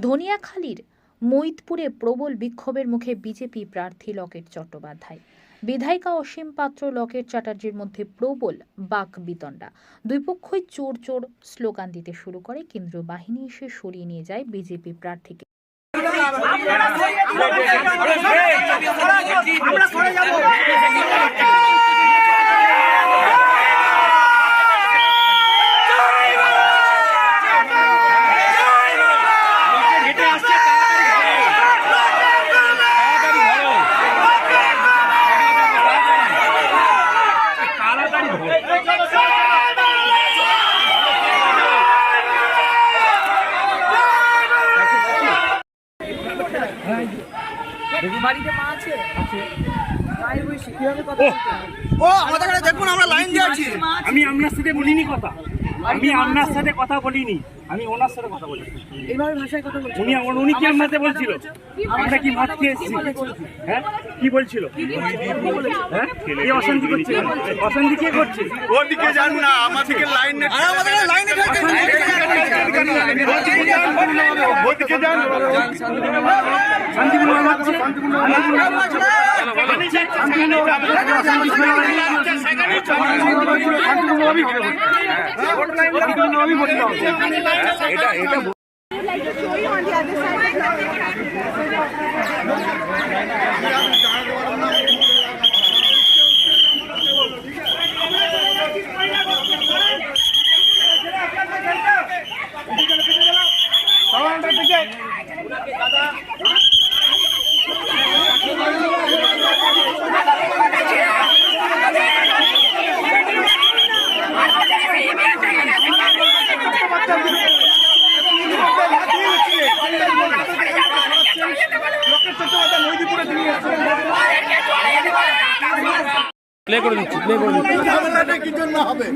ধনিয়াখালীর মৈতপুরে প্রবল বিক্ষোভের মুখে বিজেপি প্রার্থী লকেট চট্টোপাধ্যায়। বিধায়িকা অসীম পাত্র লকেট চ্যাটার্জির মধ্যে প্রবল বাকবিতণ্ডা। দুই পক্ষই চোর চোর স্লোগান দিতে শুরু করে। কেন্দ্রীয় বাহিনী এসে সরিয়ে নিয়ে যায় বিজেপি প্রার্থীকে। দেখুন আমরা লাইন দিয়ে আছি। আমি আপনার সাথে বলিনি কথা, আমি আপনার সাথে কথা বলিনি, আমি ওনার সাথে কথা বলি। এইভাবে ভাষায় কথা বলছি। উনি কি আপনার সাথে বলছিল আমরা কি ভাত খেয়ে এসেছি? হ্যাঁ কি বলছিল? হ্যাঁ কি অশান্তি করছে? অশান্তি কে করছে? ওর দিকে যান না, আমাদেরকে লাইনে ওদিকে যান। শান্তিপূর্ণ হচ্ছে, প্লে করে দিচ্ছি, প্লে করে দিচ্ছি। কি জন্য হবে?